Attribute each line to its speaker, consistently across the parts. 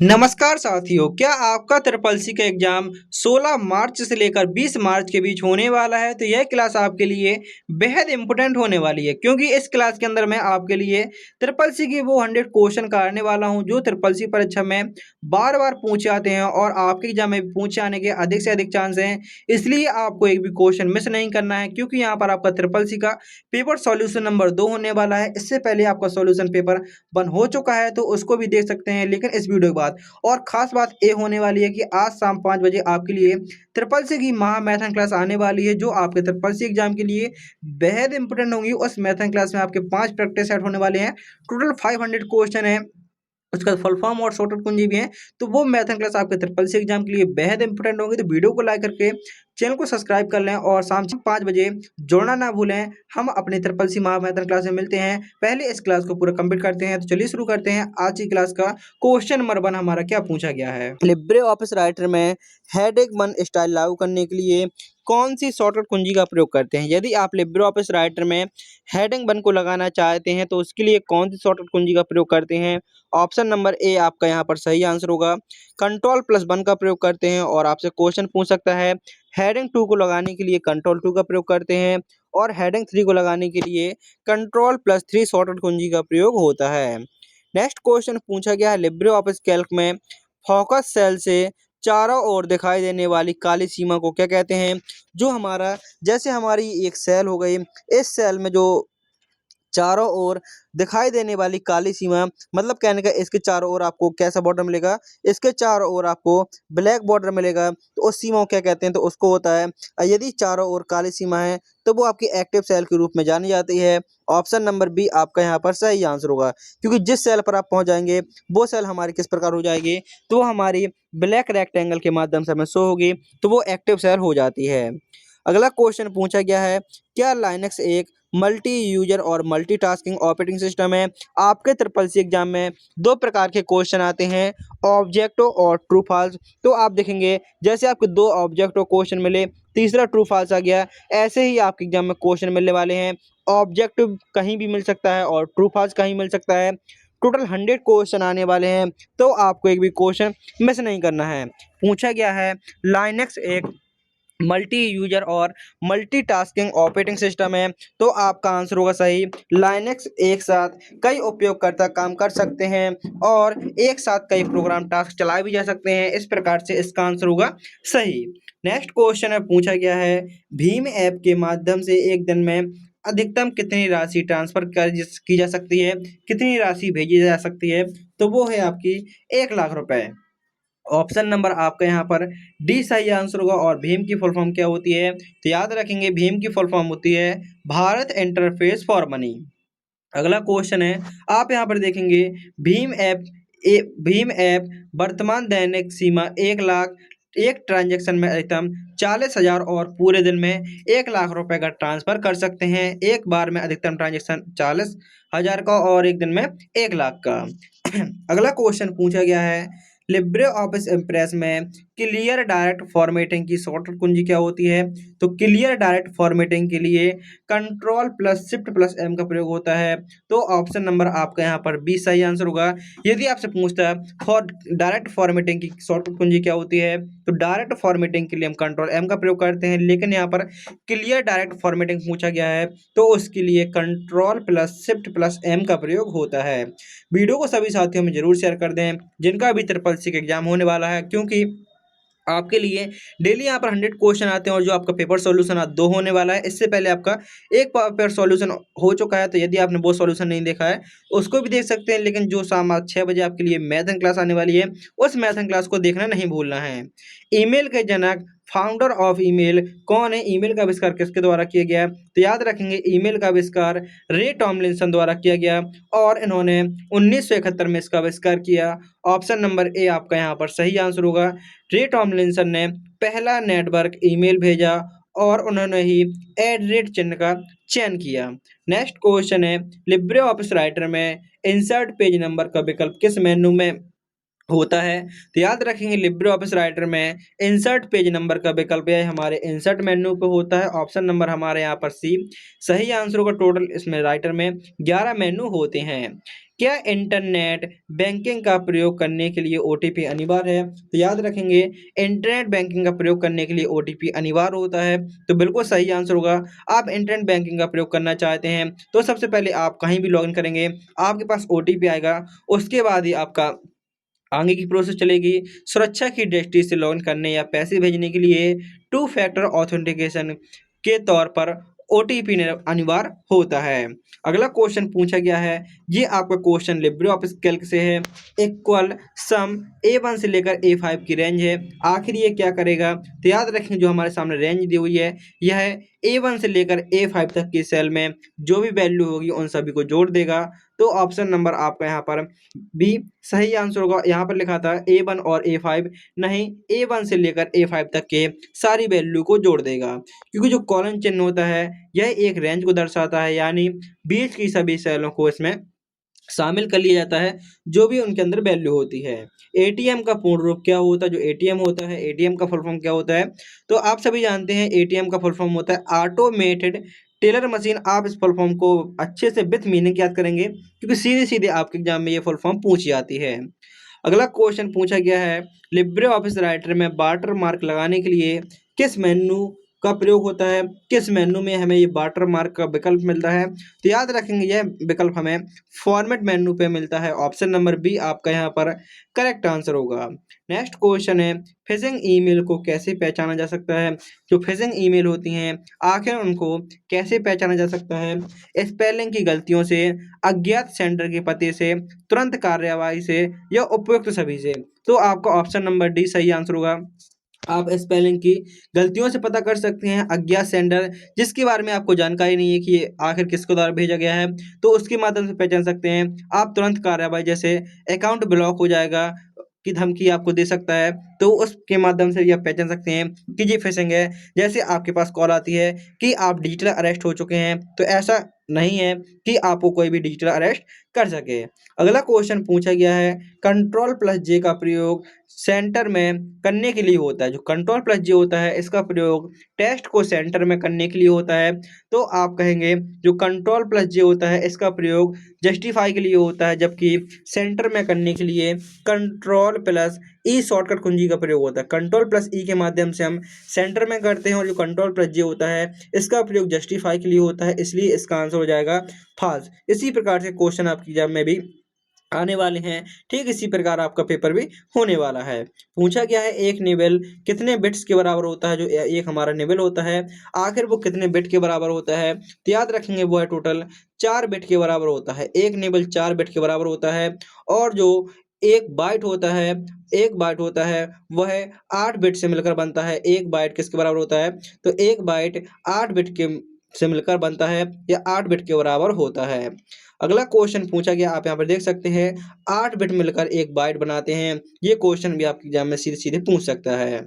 Speaker 1: नमस्कार साथियों, क्या आपका ट्रिपल सी का एग्जाम 16 मार्च से लेकर 20 मार्च के बीच होने वाला है। तो यह क्लास आपके लिए बेहद इंपॉर्टेंट होने वाली है, क्योंकि इस क्लास के अंदर मैं आपके लिए ट्रिपल सी के वो 100 क्वेश्चन करने वाला हूं जो ट्रिपल सी परीक्षा में बार बार पूछे आते हैं और आपके एग्जाम में भी पूछे आने के अधिक से अधिक चांस हैं। इसलिए आपको एक भी क्वेश्चन मिस नहीं करना है, क्योंकि यहाँ पर आपका ट्रिपल सी का पेपर सॉल्यूशन नंबर 2 होने वाला है। इससे पहले आपका सॉल्यूशन पेपर बन हो चुका है, तो उसको भी देख सकते हैं, लेकिन इस वीडियो के बाद और खास बात ये होने वाली है कि आज शाम 5 बजे आपके लिए ट्रिपल सी की महा मैथन क्लास आने वाली है, जो आपके ट्रिपल सी एग्जाम के लिए बेहद इंपॉर्टेंट होंगी। उस मैथन क्लास में आपके 5 प्रैक्टिस सेट होने वाले हैं। टोटल 500 क्वेश्चन है, उसका फुल फॉर्म और शॉर्टकट कुंजी भी है। तो वो मैथन क्लास आपके ट्रिपल सी एग्जाम के लिए बेहद इंपॉर्टेंट होंगी। तो वीडियो को लाइक करके चैनल को सब्सक्राइब कर लें और शाम 5 बजे जुड़ना ना भूलें। हम अपने ट्रिपल सी महा मैथन क्लास में मिलते हैं। पहले इस क्लास को पूरा कंप्लीट करते हैं। तो चलिए शुरू करते हैं। आज की क्लास का क्वेश्चन नंबर 1 हमारा क्या पूछा गया है। लिब्रे ऑफिस राइटर में हेडिंग 1 स्टाइल लागू करने के लिए कौन सी शॉर्टकट कुंजी का प्रयोग करते हैं। यदि आप लिब्रे ऑफिस राइटर में हेडिंग 1 को लगाना चाहते हैं तो उसके लिए कौन सी शॉर्टकट कुंजी का प्रयोग करते हैं। ऑप्शन नंबर ए आपका यहाँ पर सही आंसर होगा। कंट्रोल+1 का प्रयोग करते हैं और आपसे क्वेश्चन पूछ सकता है हेडिंग 2 को लगाने के लिए कंट्रोल 2 का प्रयोग करते हैं और हेडिंग 3 को लगाने के लिए कंट्रोल+3 शॉर्टकट कुंजी का प्रयोग होता है। नेक्स्ट क्वेश्चन पूछा गया है लिब्रे ऑफिस कैल्क में फोकस सेल से चारों ओर दिखाई देने वाली काली सीमा को क्या कहते हैं। जो हमारा जैसे हमारी एक सेल हो गई, इस सेल में जो चारों ओर दिखाई देने वाली काली सीमा, मतलब कहने का इसके चारों ओर आपको कैसा बॉर्डर मिलेगा, इसके चारों ओर आपको ब्लैक बॉर्डर मिलेगा। तो उस सीमा को क्या कहते हैं, तो उसको होता है यदि चारों ओर काली सीमा है तो वो आपकी एक्टिव सेल के रूप में जानी जाती है। ऑप्शन नंबर बी आपका यहाँ पर सही आंसर होगा, क्योंकि जिस सेल पर आप पहुंच जाएंगे वो सेल हमारी किस प्रकार हो जाएगी, तो वो हमारी ब्लैक रेक्टेंगल के माध्यम से हमें शो होगी, तो वो एक्टिव सेल हो जाती है। अगला क्वेश्चन पूछा गया है क्या लाइनक्स एक मल्टी यूजर और मल्टीटास्किंग ऑपरेटिंग सिस्टम है। आपके ट्रिपल सी एग्जाम में दो प्रकार के क्वेश्चन आते हैं, ऑब्जेक्टिव और ट्रू फॉल्स। तो आप देखेंगे जैसे आपके दो ऑब्जेक्टिव क्वेश्चन मिले, तीसरा ट्रू फॉल्स आ गया, ऐसे ही आपके एग्जाम में क्वेश्चन मिलने वाले हैं। ऑब्जेक्टिव कहीं भी मिल सकता है और ट्रू फॉल्स कहीं मिल सकता है। टोटल 100 क्वेश्चन आने वाले हैं, तो आपको एक भी क्वेश्चन मिस नहीं करना है। पूछा गया है लाइनक्स एक मल्टी यूजर और मल्टीटास्किंग ऑपरेटिंग सिस्टम है, तो आपका आंसर होगा सही। लाइनक्स एक साथ कई उपयोगकर्ता काम कर सकते हैं और एक साथ कई प्रोग्राम टास्क चलाए भी जा सकते हैं, इस प्रकार से इसका आंसर होगा सही। नेक्स्ट क्वेश्चन है पूछा गया है भीम ऐप के माध्यम से एक दिन में अधिकतम कितनी राशि ट्रांसफर की जा सकती है, कितनी राशि भेजी जा सकती है। तो वो है आपकी 1,00,000 रुपए। ऑप्शन नंबर आपका यहाँ पर डी सही आंसर होगा। और भीम की फुल फॉर्म क्या होती है, तो याद रखेंगे भीम की फुल फॉर्म होती है भारत इंटरफेस फॉर मनी। अगला क्वेश्चन है, आप यहाँ पर देखेंगे भीम ऐप वर्तमान दैनिक सीमा 1,00,000, एक ट्रांजैक्शन में अधिकतम 40,000 और पूरे दिन में 1,00,000 रुपए का ट्रांसफर कर सकते हैं। एक बार में अधिकतम ट्रांजैक्शन 40,000 का और एक दिन में 1,00,000 का। अगला क्वेश्चन पूछा गया है लिब्रे ऑफिस इम्प्रेस में क्लियर डायरेक्ट फॉर्मेटिंग की शॉर्टकट कुंजी क्या होती है। तो क्लियर डायरेक्ट फॉर्मेटिंग के लिए कंट्रोल+शिफ्ट+M का प्रयोग होता है। तो ऑप्शन नंबर आपका यहाँ पर बी सही आंसर होगा। यदि आपसे पूछता है फॉर डायरेक्ट फॉर्मेटिंग की शॉर्टकट कुंजी क्या होती है, तो डायरेक्ट फॉर्मेटिंग के लिए हम कंट्रोल M का प्रयोग करते हैं, लेकिन यहाँ पर क्लियर डायरेक्ट फॉर्मेटिंग पूछा गया है तो उसके लिए कंट्रोल+शिफ्ट+M का प्रयोग होता है। वीडियो को सभी साथियों में जरूर शेयर कर दें जिनका भी ट्रिपल सी का एग्जाम होने वाला है, क्योंकि आपके लिए डेली यहाँ पर 100 क्वेश्चन आते हैं और जो आपका पेपर सॉल्यूशन आज 2 होने वाला है। इससे पहले आपका एक पेपर सॉल्यूशन हो चुका है, तो यदि आपने वो सॉल्यूशन नहीं देखा है उसको भी देख सकते हैं, लेकिन जो शाम 6 बजे आपके लिए मैथन क्लास आने वाली है उस मैथन क्लास को देखना नहीं भूलना है। ईमेल के जनक फाउंडर ऑफ ईमेल कौन है, ईमेल का आविष्कार किसके द्वारा किया गया, तो याद रखेंगे ईमेल का आविष्कार रे टॉमलिंसन द्वारा किया गया और इन्होंने 1971 में इसका आविष्कार किया। ऑप्शन नंबर ए आपका यहाँ पर सही आंसर होगा। रे टॉमलिंसन ने पहला नेटवर्क ईमेल भेजा और उन्होंने ही @ चिन्ह का चयन किया। नेक्स्ट क्वेश्चन है लिब्रे ऑफिस राइटर में इंसर्ट पेज नंबर का विकल्प किस मेनू में होता है। तो याद रखेंगे लिब्रे ऑफिस राइटर में इंसर्ट पेज नंबर का विकल्प है हमारे इंसर्ट मेन्यू पे होता है। ऑप्शन नंबर हमारे यहाँ पर सी सही आंसर होगा। टोटल इसमें राइटर में 11 मेन्यू होते हैं। क्या इंटरनेट बैंकिंग का प्रयोग करने के लिए ओटीपी अनिवार्य है? तो याद रखेंगे, इंटरनेट बैंकिंग का प्रयोग करने के लिए ओटीपी अनिवार्य होता है। तो बिल्कुल सही आंसर होगा। आप इंटरनेट बैंकिंग का प्रयोग करना चाहते हैं तो सबसे पहले आप कहीं भी लॉगिन करेंगे, आपके पास ओटीपी आएगा, उसके बाद ही आपका आगे की प्रोसेस चलेगी। सुरक्षा की दृष्टि से लॉगिन करने या पैसे भेजने के लिए टू फैक्टर ऑथेंटिकेशन के तौर पर ओटीपी अनिवार्य होता है। अगला क्वेश्चन पूछा गया है, ये आपका क्वेश्चन लिब्रे ऑफिस कैल्क से है। इक्वल सम A1 से लेकर A5 की रेंज है, आखिर ये क्या करेगा? तो याद रखें, जो हमारे सामने रेंज दी हुई है यह A1 से लेकर A5 तक की सेल में जो भी वैल्यू होगी उन सभी को जोड़ देगा। तो ऑप्शन नंबर आपका यहाँ पर बी सही आंसर होगा। यहाँ पर लिखा था A1 और A5, नहीं, A1 से लेकर A5 तक के सारी वैल्यू को जोड़ देगा, क्योंकि जो कॉलन चिन्ह होता है यह एक रेंज को दर्शाता है, यानी बीच की सभी सेलों को इसमें शामिल कर लिया जाता है जो भी उनके अंदर वैल्यू होती है। एटीएम का पूर्ण रूप क्या होता है? जो एटीएम होता है, एटीएम का फुल फॉर्म क्या होता है? तो आप सभी जानते हैं एटीएम का फुल फॉर्म होता है ऑटोमेटेड टेलर मशीन। आप इस फुल फॉर्म को अच्छे से विथ मीनिंग याद करेंगे, क्योंकि सीधे सीधे आपके एग्जाम में ये फुल फॉर्म पूछी जाती है। अगला क्वेश्चन पूछा गया है, लिब्रे ऑफिस राइटर में वाटर मार्क लगाने के लिए किस मेन्यू का प्रयोग होता है? किस मेन्यू में हमें ये वाटर मार्क का विकल्प मिलता है? तो याद रखेंगे, यह विकल्प हमें फॉर्मेट मेन्यू पे मिलता है। ऑप्शन नंबर बी आपका यहाँ पर करेक्ट आंसर होगा। नेक्स्ट क्वेश्चन है, फिशिंग ईमेल को कैसे पहचाना जा सकता है? जो फिशिंग ईमेल होती हैं आखिर उनको कैसे पहचाना जा सकता है? स्पेलिंग की गलतियों से, अज्ञात सेंडर के पते से, तुरंत कार्यवाही से, या उपयुक्त सभी से? तो आपका ऑप्शन नंबर डी सही आंसर होगा। आप स्पेलिंग की गलतियों से पता कर सकते हैं, अज्ञात सेंडर जिसके बारे में आपको जानकारी नहीं है कि ये आखिर किसके द्वारा भेजा गया है, तो उसके माध्यम से पहचान सकते हैं। आप तुरंत कार्रवाई, जैसे अकाउंट ब्लॉक हो जाएगा की धमकी आपको दे सकता है, तो उसके माध्यम से भी आप पहचान सकते हैं कि ये फिशिंग है। जैसे आपके पास कॉल आती है कि आप डिजिटल अरेस्ट हो चुके हैं, तो ऐसा नहीं है कि आपको कोई भी डिजिटल अरेस्ट कर सके। अगला क्वेश्चन पूछा गया है, कंट्रोल प्लस जे का प्रयोग सेंटर में करने के लिए होता है। जो कंट्रोल प्लस जे होता है इसका प्रयोग टेस्ट को सेंटर में करने के लिए होता है। तो आप कहेंगे जो कंट्रोल प्लस जे होता है इसका प्रयोग जस्टिफाई के लिए होता है, जबकि सेंटर में करने के लिए कंट्रोल प्लस ई शॉर्टकट कुंजी का प्रयोग होता है। कंट्रोल प्लस ई के माध्यम से हम सेंटर में करते हैं, और जो कंट्रोल प्लस जे होता है इसका प्रयोग जस्टिफाई के लिए होता है, इसलिए इसका आंसर हो जाएगा फॉल्स। इसी प्रकार से क्वेश्चन आपकी एग्जाम में भी आने वाले हैं, ठीक इसी प्रकार आपका पेपर भी होने वाला है। पूछा गया है, एक निबल कितने बिट्स के बराबर होता है? जो एक हमारा निबल होता है आखिर वो कितने बिट के बराबर होता है? तो याद रखेंगे वो है टोटल 4 बिट के बराबर होता है। एक निबल 4 बिट के बराबर होता है, और जो एक बाइट होता है, एक बाइट होता है वह 8 बिट से मिलकर बनता है। एक बाइट किसके बराबर होता है? तो एक बाइट 8 बिट के से मिलकर बनता है, या 8 बिट के बराबर होता है। अगला क्वेश्चन पूछा गया, आप यहाँ पर देख सकते हैं 8 बिट मिलकर एक बाइट बनाते हैं। ये क्वेश्चन भी आपके एग्जाम में सीधे सीधे पूछ सकता है।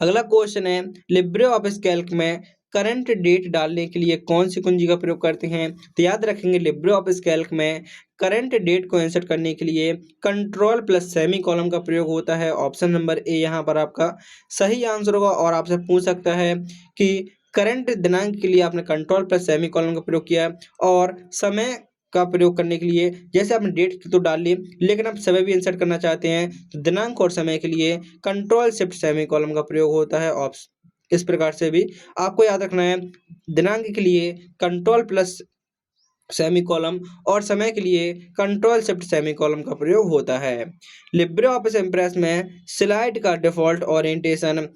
Speaker 1: अगला क्वेश्चन है, लिब्रे ऑफिस कैल्क में करंट डेट डालने के लिए कौन सी कुंजी का प्रयोग करते हैं? तो याद रखेंगे लिब्रे ऑफिस कैल्क में करंट डेट को इंसर्ट करने के लिए कंट्रोल प्लस सेमी कॉलम का प्रयोग होता है। ऑप्शन नंबर ए यहाँ पर आपका सही आंसर होगा। और आपसे पूछ सकता है कि करंट दिनांक के लिए आपने कंट्रोल प्लस सेमी कॉलम का प्रयोग किया, और समय का प्रयोग करने के लिए जैसे आपने डेट तो डाल ली, लेकिन आप समय भी इंसर्ट करना चाहते हैं, तो दिनांक और समय के लिए कंट्रोल शिफ्ट सेमी कॉलम का प्रयोग होता है। इस प्रकार से भी आपको याद रखना है, दिनांक के लिए कंट्रोल प्लस सेमी कॉलम और समय के लिए कंट्रोल शिफ्ट सेमी कॉलम का प्रयोग होता है। लिब्रे ऑफिस इम्प्रेस में स्लाइड का डिफॉल्ट ओरिएंटेशन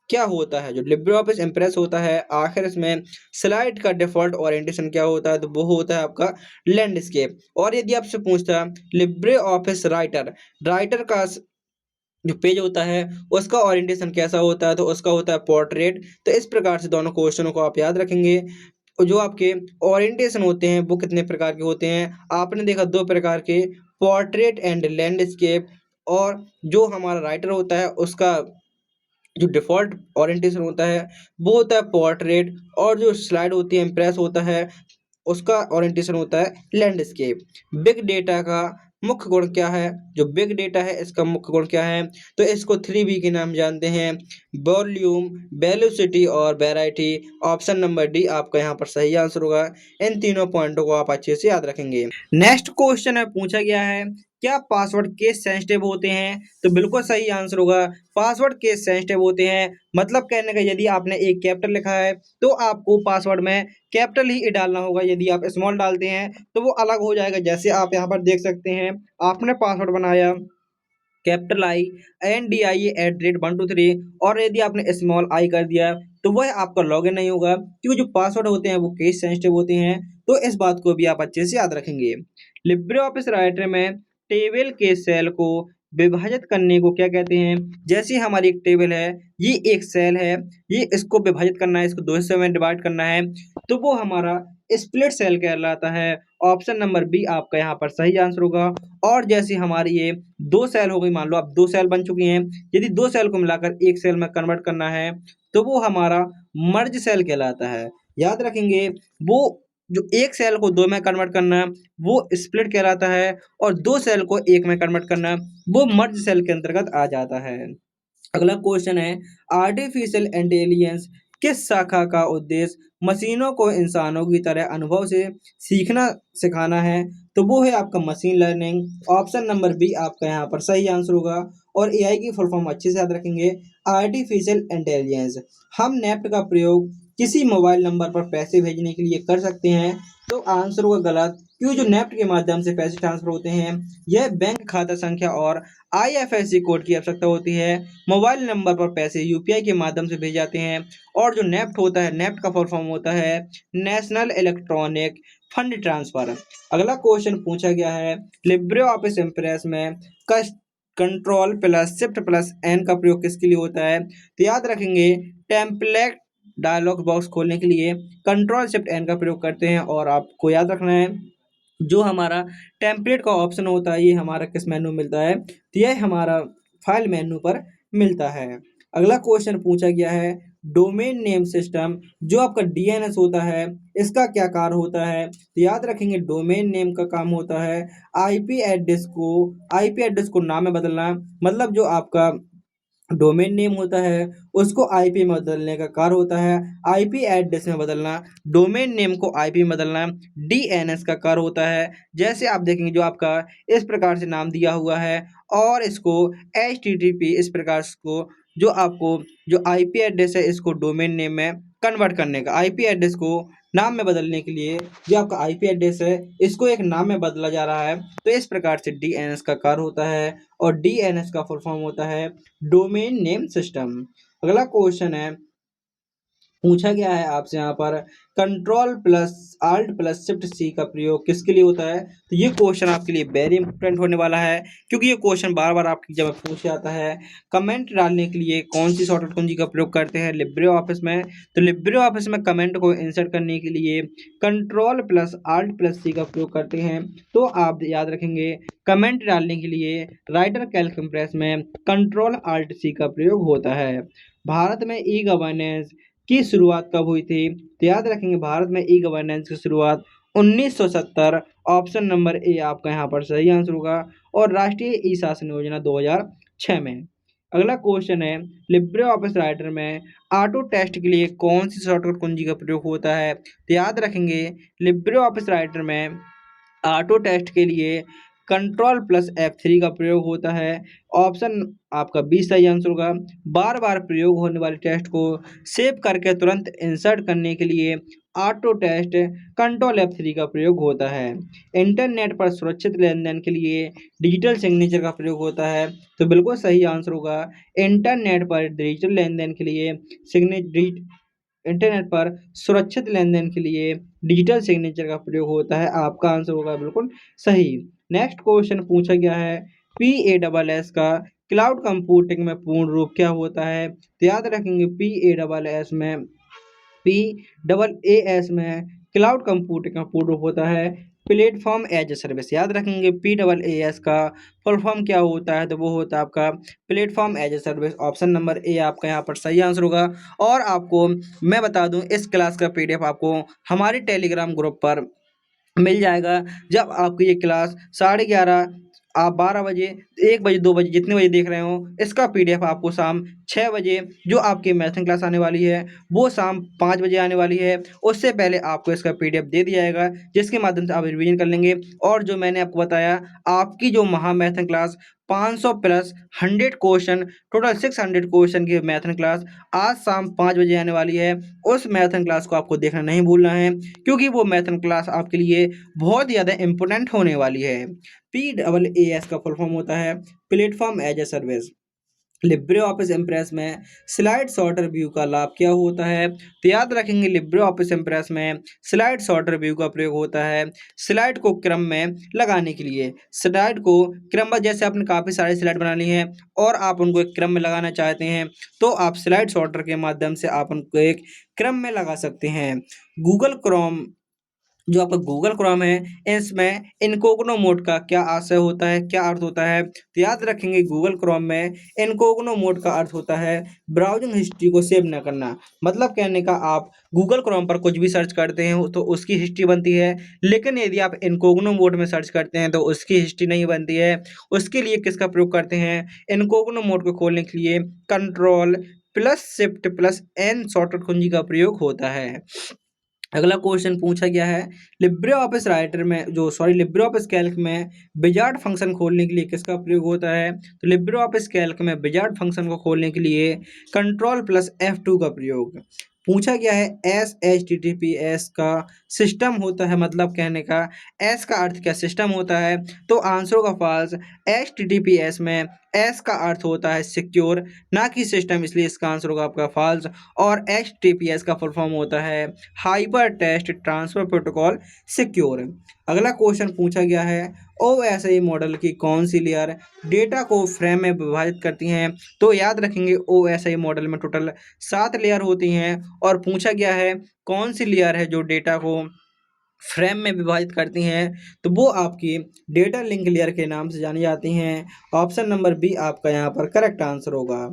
Speaker 1: क्या होता है? जो लिब्रे ऑफिस इम्प्रेस होता है आखिर इसमें स्लाइड का डिफॉल्ट ओरिएंटेशन क्या होता है? तो वो होता है आपका लैंडस्केप। और यदि आपसे पूछता लिब्रे ऑफिस राइटर, राइटर का जो पेज होता है उसका ओरिएंटेशन कैसा होता है? तो उसका होता है पोर्ट्रेट। तो इस प्रकार से दोनों क्वेश्चनों को आप याद रखेंगे। और जो आपके ओरिएंटेशन होते हैं वो कितने प्रकार के होते हैं? आपने देखा 2 प्रकार के, पोर्ट्रेट एंड लैंडस्केप। और जो हमारा राइटर होता है उसका जो डिफ़ॉल्ट ओरिएंटेशन होता है वो होता है पोर्ट्रेट, और जो स्लाइड होती है इम्प्रेस होता है उसका ओरिएंटेशन होता है लैंडस्केप। बिग डेटा का मुख्य गुण क्या है, जो बिग डेटा है इसका मुख्य गुण क्या है, तो इसको 3 B के नाम जानते हैं, वॉल्यूम, वेलोसिटी और वैरायटी। ऑप्शन नंबर डी आपका यहाँ पर सही आंसर होगा। इन तीनों पॉइंटों को आप अच्छे से याद रखेंगे। नेक्स्ट क्वेश्चन है, पूछा गया है क्या पासवर्ड केस सेंसिटिव होते हैं, तो बिल्कुल सही आंसर होगा, पासवर्ड केस सेंसिटिव होते हैं। मतलब कहने का यदि आपने एक कैपिटल लिखा है तो आपको पासवर्ड में कैपिटल ही डालना होगा, यदि आप स्मॉल डालते हैं तो वो अलग हो जाएगा। जैसे आप यहाँ पर देख सकते हैं, आपने पासवर्ड बनाया कैपिटल आई NDIA@123 और यदि आपने स्मॉल आई कर दिया तो वह आपका लॉगिन नहीं होगा, क्योंकि जो पासवर्ड होते हैं वो केस सेंसिटिव होते हैं। तो इस बात को भी आप अच्छे से याद रखेंगे। लिब्रे ऑफिस राइटर में टेबल के सेल को विभाजित करने को क्या कहते हैं, जैसे हमारी एक टेबल है, ये एक सेल है, ये इसको विभाजित करना है, इसको दो हिस्सों में डिवाइड करना है, तो वो हमारा स्प्लिट सेल कहलाता है। ऑप्शन नंबर बी आपका यहाँ पर सही आंसर होगा। और जैसे हमारी ये दो सेल हो गई, मान लो अब दो सेल बन चुकी हैं, यदि दो सेल को मिलाकर एक सेल में कन्वर्ट करना है तो वो हमारा मर्ज सेल कहलाता है। याद रखेंगे, वो जो एक सेल को दो में कन्वर्ट करना वो स्प्लिट कहलाता है, और दो सेल को एक में कन्वर्ट करना वो मर्ज सेल के अंतर्गत आ जाता है। अगला क्वेश्चन है, आर्टिफिशियल इंटेलिजेंस किस शाखा का उद्देश्य मशीनों को इंसानों की तरह अनुभव से सीखना सिखाना है, तो वो है आपका machine learning. Option number B आपका यहाँ पर सही आंसर होगा। और एआई की फुल फॉर्म अच्छे से याद रखेंगे, आर्टिफिशियल इंटेलिजेंस। हम नेफ्ट का प्रयोग किसी मोबाइल नंबर पर पैसे भेजने के लिए कर सकते हैं, तो आंसर होगा गलत, क्योंकि जो नेफ्ट के माध्यम से पैसे ट्रांसफर होते हैं यह बैंक खाता संख्या और IFSC कोड की आवश्यकता होती है। मोबाइल नंबर पर पैसे यूपीआई के माध्यम से भेजे जाते हैं। और जो नेफ्ट होता है, नेफ्ट का फुल फॉर्म होता है नेशनल इलेक्ट्रॉनिक फंड ट्रांसफर। अगला क्वेश्चन पूछा गया है, लिब्रे ऑफिस इम्प्रेस में control plus shift plus N का प्रयोग किसके लिए होता है, तो याद रखेंगे टेम्पलेट डायलॉग बॉक्स खोलने के लिए कंट्रोल शिफ्ट एन का प्रयोग करते हैं। और आपको याद रखना है, जो हमारा टेम्पलेट का ऑप्शन होता है ये हमारा किस मेनू में मिलता है, तो यह हमारा फाइल मेनू पर मिलता है। अगला क्वेश्चन पूछा गया है, डोमेन नेम सिस्टम जो आपका DNS होता है इसका क्या कार्य होता है, तो याद रखेंगे डोमेन नेम का काम होता है आईपी एड्रेस को नाम में बदलना। मतलब जो आपका डोमेन नेम होता है उसको आईपी में बदलने का कार्य होता है आईपी एड्रेस में बदलना। डोमेन नेम को आईपी में बदलना DNS का कार्य होता है। जैसे आप देखेंगे जो आपका इस प्रकार से नाम दिया हुआ है, और इसको HTTP इस प्रकार को जो आपको जो आईपी एड्रेस है इसको डोमेन नेम में कन्वर्ट करने का, आईपी एड्रेस को नाम में बदलने के लिए जो आपका आईपी एड्रेस है इसको एक नाम में बदला जा रहा है, तो इस प्रकार से DNS का कार्य होता है। और DNS का फुल फॉर्म होता है डोमेन नेम सिस्टम। अगला क्वेश्चन है, पूछा गया है आपसे यहाँ पर control plus alt plus shift C का प्रयोग किसके लिए होता है, तो ये क्वेश्चन आपके लिए वेरी इंपॉर्टेंट होने वाला है, क्योंकि ये क्वेश्चन बार बार आपकी जब पूछ जाता है। कमेंट डालने के लिए कौन सी शॉर्टकट कुंजी का प्रयोग करते हैं लिब्रे ऑफिस में, तो लिब्रे ऑफिस में कमेंट को इंसर्ट करने के लिए कंट्रोल प्लस आल्ट प्लस सी का प्रयोग करते हैं। तो आप याद रखेंगे, कमेंट डालने के लिए राइटर कैल्क इम्प्रेस में कंट्रोल आल्ट सी का प्रयोग होता है। भारत में ई गवर्नेंस की शुरुआत कब हुई थी, तो याद रखेंगे भारत में ई गवर्नेंस की शुरुआत 1970। ऑप्शन नंबर ए आपका यहाँ पर सही आंसर होगा। और राष्ट्रीय ई शासन योजना 2006 में। अगला क्वेश्चन है, लिब्रे ऑफिस राइटर में ऑटो टेस्ट के लिए कौन सी शॉर्टकट कुंजी का प्रयोग होता है, तो याद रखेंगे लिब्रे ऑफिस राइटर में ऑटो टेस्ट के लिए कंट्रोल प्लस F3 का प्रयोग होता है। ऑप्शन आपका बी सही आंसर होगा। बार बार प्रयोग होने वाले टेस्ट को सेव करके तुरंत इंसर्ट करने के लिए ऑटो टेस्ट कंट्रोल F3 का प्रयोग होता है। इंटरनेट पर सुरक्षित लेन देन के लिए डिजिटल सिग्नेचर का प्रयोग होता है, तो बिल्कुल सही आंसर होगा। इंटरनेट पर डिजिटल लेन देन के लिए इंटरनेट पर सुरक्षित लेन देन के लिए डिजिटल सिग्नेचर का प्रयोग होता है। आपका आंसर होगा बिल्कुल सही। नेक्स्ट क्वेश्चन पूछा गया है, PaaS का क्लाउड कंप्यूटिंग में पूर्ण रूप क्या होता है, तो याद रखेंगे PaaS में क्लाउड कंप्यूटिंग का पूर्ण रूप होता है प्लेटफॉर्म एज ए सर्विस। याद रखेंगे PaaS का फुल फॉर्म क्या होता है, तो वो होता है आपका platform as a service. Option number A आपका यहाँ पर सही आंसर होगा। और आपको मैं बता दूं, इस क्लास का PDF आपको हमारे टेलीग्राम ग्रुप पर मिल जाएगा। जब आपकी ये क्लास 11:30 आप 12 बजे, 1 बजे, 2 बजे जितने बजे देख रहे हो, इसका पीडीएफ आपको शाम 6 बजे जो आपकी मैथन क्लास आने वाली है वो शाम 5 बजे आने वाली है। उससे पहले आपको इसका पीडीएफ दे दिया जाएगा, जिसके माध्यम से आप रिवीजन कर लेंगे। और जो मैंने आपको बताया, आपकी जो महामैथन class 500 plus 100 question, total 600 question की मैथन क्लास आज शाम 5 बजे आने वाली है। उस मैथन क्लास को आपको देखना नहीं भूलना है, क्योंकि वो मैथन क्लास आपके लिए बहुत ही ज़्यादा इंपॉर्टेंट होने वाली है। PAAS का फुल फॉर्म होता है platform as a service. Libre Office Impress में स्लाइड सॉर्टर व्यू का लाभ क्या होता है? तो याद रखेंगे, लिब्रे ऑफिस इम्प्रेस में स्लाइड सॉर्टर व्यू का प्रयोग होता है स्लाइड को क्रम में लगाने के लिए। स्लाइड को क्रमबद्ध, जैसे आपने काफ़ी सारी स्लाइड बना ली हैं और आप उनको एक क्रम में लगाना चाहते हैं, तो आप स्लाइड सॉर्टर के माध्यम से आप उनको एक क्रम में लगा सकते हैं। गूगल क्रोम, जो आपका गूगल क्रोम है, इसमें इनकोग्नो मोड का क्या आशय होता है, क्या अर्थ होता है? तो याद रखेंगे, गूगल क्रोम में इनकोग्नो मोड का अर्थ होता है ब्राउजिंग हिस्ट्री को सेव न करना। मतलब कहने का, आप गूगल क्रोम पर कुछ भी सर्च करते हैं तो उसकी हिस्ट्री बनती है, लेकिन यदि आप इनकोग्नो मोड में सर्च करते हैं तो उसकी हिस्ट्री नहीं बनती है। उसके लिए किसका प्रयोग करते हैं? इनकोग्नो मोड को खोलने के लिए control plus shift plus N shortcut कुंजी का प्रयोग होता है। अगला क्वेश्चन पूछा गया है, लिब्रे ऑफिस राइटर में जो लिब्रे ऑफिस कैल्क में विजार्ड फंक्शन खोलने के लिए किसका प्रयोग होता है? तो लिब्रे ऑफिस कैल्क में विजार्ड फंक्शन को खोलने के लिए कंट्रोल प्लस F2 का प्रयोग। पूछा गया है, SHTTPS का सिस्टम होता है, मतलब कहने का S का अर्थ क्या सिस्टम होता है? तो आंसर होगा फॉल्स। HTTPS में S का अर्थ होता है सिक्योर, ना कि सिस्टम, इसलिए इसका आंसर होगा आपका फॉल्स। और HTTPS का फुल फॉर्म होता है hyper text transfer protocol secure. अगला क्वेश्चन पूछा गया है, OSI मॉडल की कौन सी लेयर डेटा को फ्रेम में विभाजित करती हैं? तो याद रखेंगे, OSI मॉडल में टोटल 7 लेयर होती हैं, और पूछा गया है कौन सी लेयर है जो डेटा को फ्रेम में विभाजित करती हैं? तो वो आपकी डेटा लिंक लेयर के नाम से जानी जाती हैं। ऑप्शन नंबर बी आपका यहाँ पर करेक्ट आंसर होगा।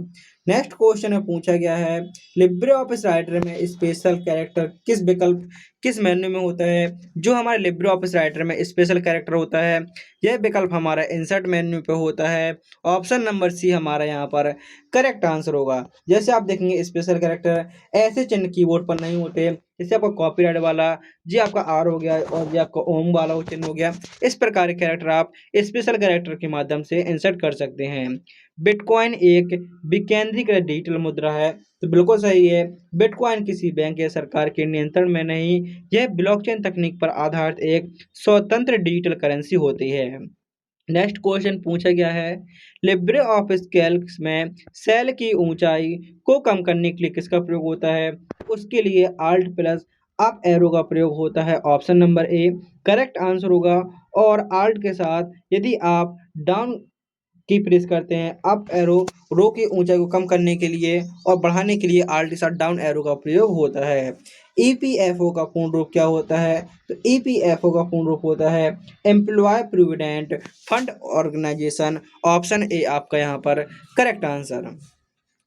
Speaker 1: नेक्स्ट क्वेश्चन में पूछा गया है, लिब्रे ऑफिस राइटर में स्पेशल कैरेक्टर किस विकल्प, किस मेन्यू में होता है? जो हमारे लिब्रे ऑफिस राइटर में स्पेशल कैरेक्टर होता है, यह विकल्प हमारा इंसर्ट मेन्यू पे होता है। ऑप्शन नंबर सी हमारा यहाँ पर करेक्ट आंसर होगा। जैसे आप देखेंगे, स्पेशल कैरेक्टर ऐसे चिन्ह कीबोर्ड पर नहीं होते, जैसे आपका कॉपीराइट वाला, जी आपका आर हो गया, और जी आपका ओम वाला वो चिन्ह हो गया। इस प्रकार के कैरेक्टर आप स्पेशल कैरेक्टर के माध्यम से इंसर्ट कर सकते हैं। बिटकॉइन एक विकेंद्रीकृत डिजिटल मुद्रा है, तो बिल्कुल सही है। बिटकॉइन किसी बैंक या सरकार के नियंत्रण में नहीं, यह ब्लॉकचेन तकनीक पर आधारित एक स्वतंत्र डिजिटल करेंसी होती है। नेक्स्ट क्वेश्चन पूछा गया है, लिब्रे ऑफिस कैल्क में सेल की ऊंचाई को कम करने के लिए किसका प्रयोग होता है? उसके लिए आल्ट प्लस अप एरो का प्रयोग होता है। Option number A correct answer होगा। और आल्ट के साथ यदि आप डाउन की प्रेस करते हैं, अप एरो रो की ऊंचाई को कम करने के लिए और बढ़ाने के लिए आल्ट के साथ डाउन एरो का प्रयोग होता है। ईपीएफओ का पूर्ण रूप क्या होता है? तो ईपीएफओ का पूर्ण रूप होता है employ provident fund organisation. Option A आपका यहाँ पर करेक्ट आंसर।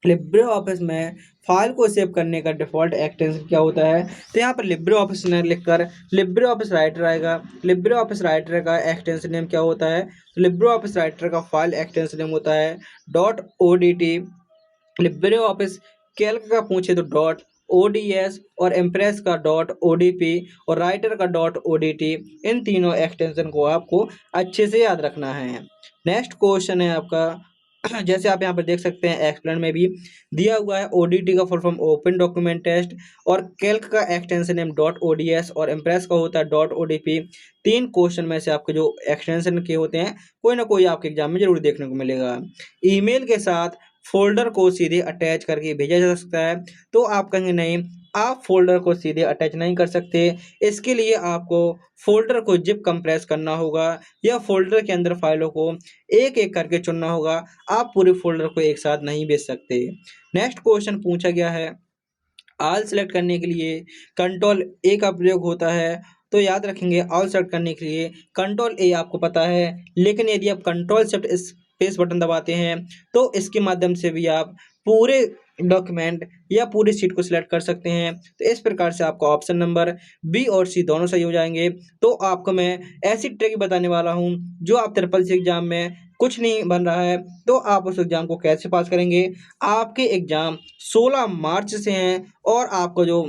Speaker 1: लिब्रे ऑफिस में फाइल को सेव करने का डिफ़ॉल्ट एक्सटेंशन क्या होता है? तो यहाँ पर लिब्रे ऑफिस ने लिखकर लिब्रे ऑफिस राइटर आएगा। लिब्रे ऑफिस राइटर का एक्सटेंशन नेम क्या होता है? तो लिब्रे ऑफिस राइटर का फाइल एक्सटेंशन नेम होता है .odt। लिब्रे ऑफिस कैल्क का पूछे तो .ods, और इम्प्रेस का .odp, और राइटर का .odt। इन तीनों एक्सटेंशन को आपको अच्छे से याद रखना है। नेक्स्ट क्वेश्चन है आपका, जैसे आप यहाँ पर देख सकते हैं, एक्सप्लेन में भी दिया हुआ है, ओडीटी का full form open document text, और कैल्क का एक्सटेंशन नेम .ods, और इम्प्रेस का होता है .odp। तीन क्वेश्चन में से आपके जो एक्सटेंशन के होते हैं, कोई ना कोई आपके एग्जाम में जरूर देखने को मिलेगा। ईमेल के साथ फोल्डर को सीधे अटैच करके भेजा जा सकता है? तो आप कहेंगे नहीं, आप फोल्डर को सीधे अटैच नहीं कर सकते। इसके लिए आपको फोल्डर को जिप कंप्रेस करना होगा, या फोल्डर के अंदर फाइलों को एक एक करके चुनना होगा। आप पूरे फोल्डर को एक साथ नहीं भेज सकते। नेक्स्ट क्वेश्चन पूछा गया है, ऑल सेलेक्ट करने के लिए कंट्रोल ए का प्रयोग होता है। तो याद रखेंगे, ऑल सेलेक्ट करने के लिए कंट्रोल ए आपको पता है, लेकिन यदि आप कंट्रोल शिफ्ट स्पेस बटन दबाते हैं तो इसके माध्यम से भी आप पूरे डॉक्यूमेंट या पूरी सीट को सिलेक्ट कर सकते हैं। तो इस प्रकार से आपका ऑप्शन नंबर बी और सी दोनों सही हो जाएंगे। तो आपको मैं ऐसी ट्रिक बताने वाला हूँ, जो आप ट्रिपल सी एग्जाम में कुछ नहीं बन रहा है तो आप उस एग्जाम को कैसे पास करेंगे। आपके एग्जाम 16 मार्च से हैं और आपको जो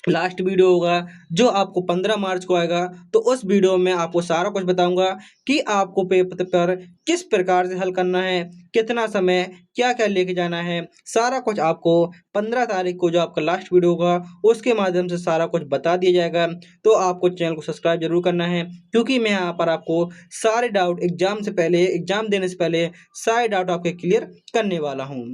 Speaker 1: लास्ट वीडियो होगा जो आपको 15 मार्च को आएगा, तो उस वीडियो में आपको सारा कुछ बताऊंगा कि आपको पेपर पर किस प्रकार से हल करना है, कितना समय, क्या क्या लेके जाना है। सारा कुछ आपको 15 तारीख को जो आपका लास्ट वीडियो होगा उसके माध्यम से सारा कुछ बता दिया जाएगा। तो आपको चैनल को सब्सक्राइब जरूर करना है, क्योंकि मैं यहाँ पर आपको सारे डाउट एग्जाम से पहले, एग्जाम देने से पहले सारे डाउट आपके क्लियर करने वाला हूँ।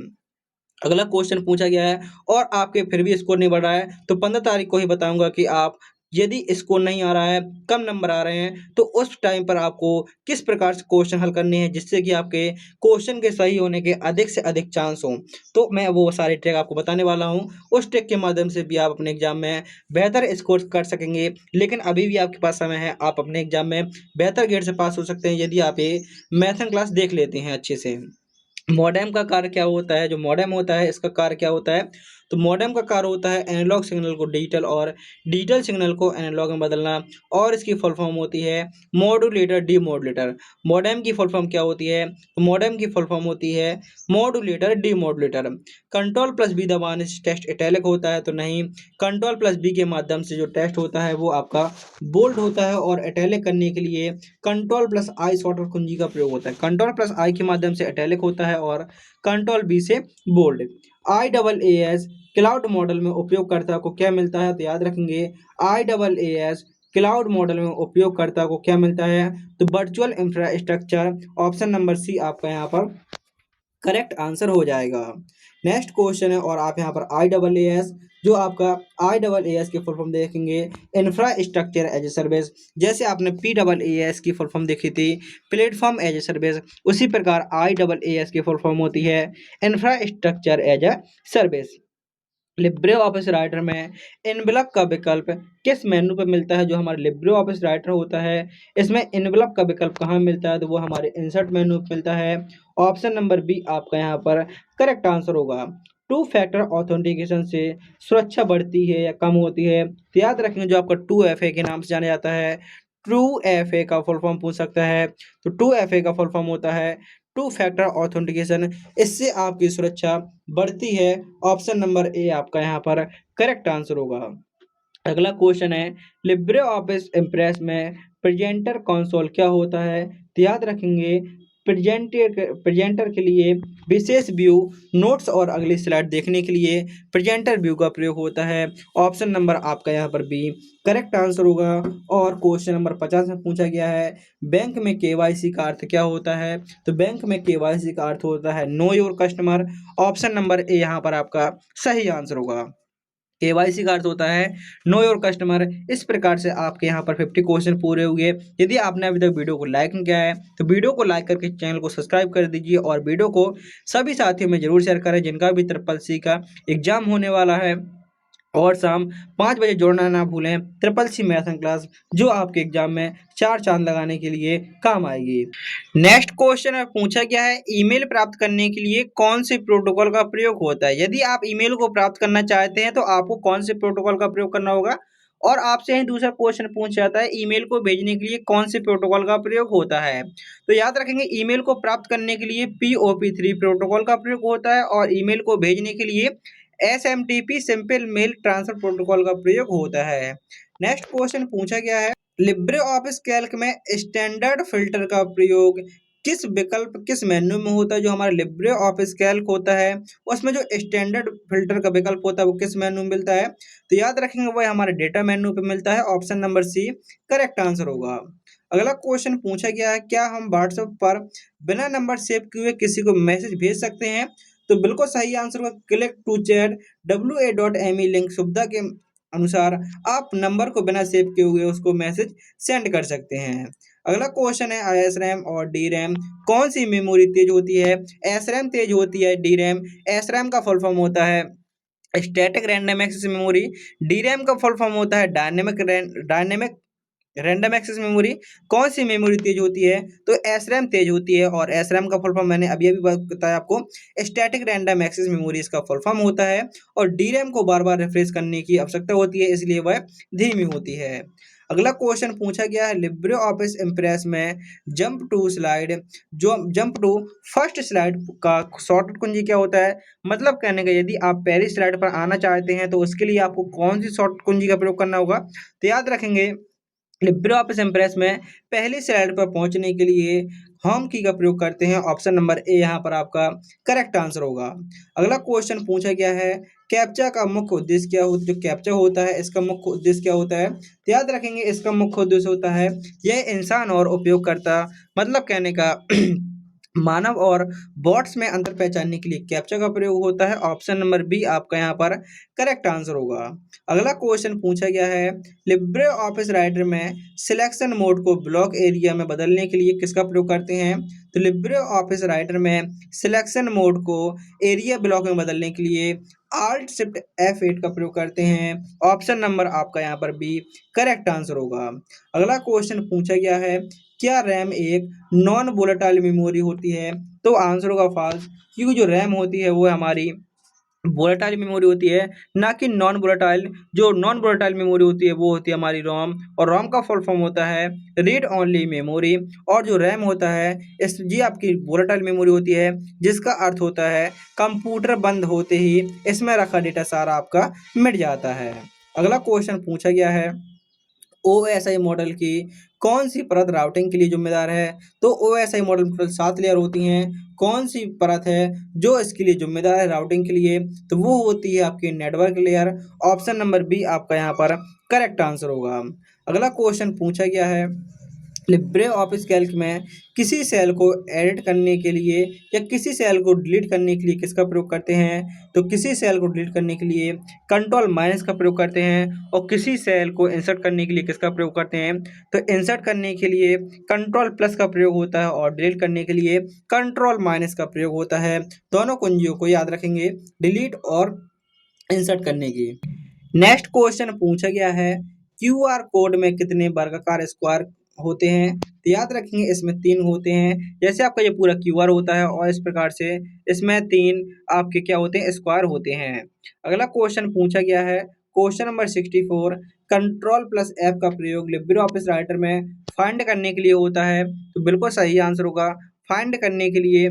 Speaker 1: अगला क्वेश्चन पूछा गया है और आपके फिर भी स्कोर नहीं बढ़ रहा है, तो 15 तारीख को ही बताऊंगा कि आप यदि स्कोर नहीं आ रहा है, कम नंबर आ रहे हैं, तो उस टाइम पर आपको किस प्रकार से क्वेश्चन हल करने हैं जिससे कि आपके क्वेश्चन के सही होने के अधिक से अधिक चांस हों। तो मैं वो सारी ट्रिक आपको बताने वाला हूँ। उस ट्रिक के माध्यम से भी आप अपने एग्जाम में बेहतर स्कोर कर सकेंगे। लेकिन अभी भी आपके पास समय है, आप अपने एग्जाम में बेहतर ग्रेड से पास हो सकते हैं यदि आप ये मैथन क्लास देख लेते हैं अच्छे से। मॉडेम का कार्य क्या होता है, जो मॉडेम होता है इसका कार्य क्या होता है, तो मॉडेम का कार्य होता है एनालॉग सिग्नल को डिजिटल और डिजिटल सिग्नल को एनालॉग में बदलना। और इसकी फुल फॉर्म होती है मॉड्यूलेटर डीमॉड्यूलेटर। मॉडेम की फुल फॉर्म क्या होती है, तो मॉडेम की फुल फॉर्म होती है modulator demodulator. Control plus B दबाने से टेस्ट इटैलिक होता है, तो नहीं, कंट्रोल प्लस बी के माध्यम से जो टेस्ट होता है वो आपका बोल्ड होता है। और इटैलिक करने के लिए कंट्रोल प्लस आई शॉर्टकट कुंजी का प्रयोग होता है। कंट्रोल प्लस आई के माध्यम से इटैलिक होता है और कंट्रोल बी से bold. I double A S cloud model में उपयोगकर्ता को क्या मिलता है, तो याद रखेंगे I double A S cloud model में उपयोगकर्ता को क्या मिलता है, तो virtual infrastructure. Option number C आपका यहाँ पर करेक्ट आंसर हो जाएगा। नेक्स्ट क्वेश्चन है और आप यहाँ पर आई डबल ए एस, जो आपका आई डबल ए एस की फुल फॉर्म देखेंगे इंफ्रास्ट्रक्चर एज ए सर्विस। जैसे आपने पी डबल ए एस की फुल फॉर्म देखी थी प्लेटफॉर्म एज ए सर्विस, उसी प्रकार आई डबल ए एस की फुल फॉर्म होती है infrastructure as a service. Libre Office Writer में इनवेलप का विकल्प किस मेनू पे मिलता है, जो हमारा लिब्रे ऑफिस राइटर होता है इसमें इनवेलप का विकल्प कहाँ मिलता है, तो वो हमारे इंसर्ट मेनू पे मिलता है। ऑप्शन नंबर बी आपका यहाँ पर करेक्ट आंसर होगा। टू फैक्टर ऑथेंटिकेशन से सुरक्षा बढ़ती है या कम होती है, तो याद रखेंगे जो आपका 2FA के नाम से जाना जाता है। ट्रू एफ ए का फुल फॉर्म पूछ सकता है, तो 2FA का फुल फॉर्म होता है टू फैक्टर ऑथेंटिकेशन। इससे आपकी सुरक्षा बढ़ती है। ऑप्शन नंबर ए आपका यहाँ पर करेक्ट आंसर होगा। अगला क्वेश्चन है लिब्रे ऑफिस इम्प्रेस में प्रेजेंटर कंसोल क्या होता है, तो याद रखेंगे प्रेजेंटर के लिए विशेष व्यू, नोट्स और अगली स्लाइड देखने के लिए प्रेजेंटर व्यू का प्रयोग होता है। ऑप्शन नंबर आपका यहाँ पर बी करेक्ट आंसर होगा। और क्वेश्चन नंबर 50 में पूछा गया है बैंक में केवाईसी का अर्थ क्या होता है, तो बैंक में केवाईसी का अर्थ होता है know your customer. Option number ए यहाँ पर आपका सही आंसर होगा। केवाईसी का अर्थ होता है नो योर कस्टमर। इस प्रकार से आपके यहाँ पर 50 क्वेश्चन पूरे हुए। यदि आपने अभी तक वीडियो को लाइक नहीं किया है तो वीडियो को लाइक करके चैनल को सब्सक्राइब कर दीजिए और वीडियो को सभी साथियों में जरूर शेयर करें जिनका भी ट्रिपल सी का एग्जाम होने वाला है। और शाम 5 बजे जोड़ना ना भूलें ट्रिपल सी मैथन क्लास, जो आपके एग्जाम में 4 चांद लगाने के लिए काम आएगी। नेक्स्ट क्वेश्चन में पूछा गया है ईमेल प्राप्त करने के लिए कौन से प्रोटोकॉल का प्रयोग होता है। यदि आप ईमेल को प्राप्त करना चाहते हैं तो आपको कौन से प्रोटोकॉल का प्रयोग करना होगा। और आपसे ही दूसरा क्वेश्चन पूछ जाता है ईमेल को भेजने के लिए कौन से प्रोटोकॉल का प्रयोग होता है, तो याद रखेंगे ईमेल को प्राप्त करने के लिए POP3 प्रोटोकॉल का प्रयोग होता है और ईमेल को भेजने के लिए SMTP simple mail transfer protocol का प्रयोग होता है। नेक्स्ट क्वेश्चन पूछा गया है लिब्रे ऑफिस कैल्क में स्टैंडर्ड फिल्टर का प्रयोग किस विकल्प, किस मेन्यू में होता है। जो हमारा लिब्रे ऑफिस कैल्क होता है उसमें जो स्टैंडर्ड फिल्टर का विकल्प होता है वो किस मेन्यू में मिलता है, तो याद रखेंगे वो हमारे डेटा मेन्यू पे मिलता है। Option number C correct answer होगा। अगला क्वेश्चन पूछा गया है क्या हम व्हाट्सएप पर बिना नंबर सेव किए हुए किसी को मैसेज भेज सकते हैं, तो बिल्कुल सही आंसर होगा click to chat WA.me link सुविधा के अनुसार आप नंबर को बिना सेव किए हुए उसको मैसेज सेंड कर सकते हैं। अगला क्वेश्चन है SRAM और DRAM कौन सी मेमोरी तेज होती है। SRAM तेज होती है, DRAM, SRAM का फुल फॉर्म होता है static random access memory, DRAM का फुल फॉर्म होता है डायनेमिक रैंडम एक्सेस मेमोरी कौन सी मेमोरी तेज होती है? तो एसरैम तेज होती है, और एसरैम का फुल फॉर्म मैंने अभी अभी बताया आपको, स्टैटिक रैंडम एक्सेस मेमोरी इसका फुल फॉर्म होता है। और डीरैम को बार बार रिफ्रेश करने की आवश्यकता होती है, इसलिए वह धीमी होती है। अगला क्वेश्चन पूछा गया है, लिब्रे ऑफिस इम्प्रेस में जंप टू स्लाइड, जो जंप टू फर्स्ट स्लाइड का शॉर्टकट कुंजी क्या होता है? मतलब कहने का, यदि आप पहली स्लाइड पर आना चाहते हैं तो उसके लिए आपको कौन सी शॉर्टकट कुंजी का प्रयोग करना होगा? तो याद रखेंगे, लिब्रे ऑफिस इम्प्रेस में पहली स्लाइड पर पहुंचने के लिए होम की का प्रयोग करते हैं। ऑप्शन नंबर ए यहाँ पर आपका करेक्ट आंसर होगा। अगला क्वेश्चन पूछा गया है, कैप्चा का मुख्य उद्देश्य क्या होता है? जो कैप्चा होता है इसका मुख्य उद्देश्य क्या होता है? तो याद रखेंगे, इसका मुख्य उद्देश्य होता है यह इंसान और उपयोगकर्ता, मतलब कहने का मानव और बॉट्स में अंतर पहचानने के लिए कैप्चा का प्रयोग होता है। ऑप्शन नंबर बी आपका यहाँ पर करेक्ट आंसर होगा। अगला क्वेश्चन पूछा गया है, लिब्रे ऑफिस राइटर में सिलेक्शन मोड को ब्लॉक एरिया में बदलने के लिए किसका प्रयोग करते हैं? तो लिब्रे ऑफिस राइटर में सिलेक्शन मोड को एरिया ब्लॉक में बदलने के लिए आल्ट शिफ्ट F8 का प्रयोग करते हैं। ऑप्शन नंबर आपका यहाँ पर बी करेक्ट आंसर होगा। अगला क्वेश्चन पूछा गया है, क्या रैम एक नॉन वोलेटाइल मेमोरी होती है? तो आंसर होगा फॉल्स, क्योंकि जो रैम होती है वो हमारी वोलेटाइल मेमोरी होती है, ना कि नॉन वोलेटाइल। जो नॉन वोलेटाइल मेमोरी होती है वो होती है हमारी रोम, और रोम का फुल फॉर्म होता है रीड ओनली मेमोरी। और जो रैम होता है इस जी आपकी वोलेटाइल मेमोरी होती है, जिसका अर्थ होता है कंप्यूटर बंद होते ही इसमें रखा डेटा सारा आपका मिट जाता है। अगला क्वेश्चन पूछा गया है, ओएसआई मॉडल की कौन सी परत राउटिंग के लिए जिम्मेदार है? तो ओएसआई मॉडल में टोटल 7 लेयर होती हैं। कौन सी परत है जो इसके लिए जिम्मेदार है राउटिंग के लिए? तो वो होती है आपकी network layer. Option number B आपका यहाँ पर करेक्ट आंसर होगा। अगला क्वेश्चन पूछा गया है, लिब्रे ऑफिस कैल्क में किसी सेल को एडिट करने के लिए या किसी सेल को डिलीट करने के लिए किसका प्रयोग करते हैं? तो किसी सेल को डिलीट करने के लिए कंट्रोल माइनस का प्रयोग करते हैं, और किसी सेल को इंसर्ट करने के लिए किसका प्रयोग करते हैं? तो इंसर्ट करने के लिए कंट्रोल प्लस का प्रयोग होता है, और डिलीट करने के लिए कंट्रोल माइनस का प्रयोग होता है। दोनों कुंजियों को याद रखेंगे, डिलीट और इंसर्ट करने की। नेक्स्ट क्वेश्चन पूछा गया है, क्यूआर कोड में कितने वर्गाकार स्क्वायर होते हैं? तो याद रखेंगे, इसमें 3 होते हैं। जैसे आपका ये पूरा क्यूआर होता है, और इस प्रकार से इसमें 3 आपके क्या होते हैं? स्क्वायर होते हैं। अगला क्वेश्चन पूछा गया है, question number 64, control plus F का प्रयोग लिब्रे ऑफिस राइटर में फाइंड करने के लिए होता है। तो बिल्कुल सही आंसर होगा, फाइंड करने के लिए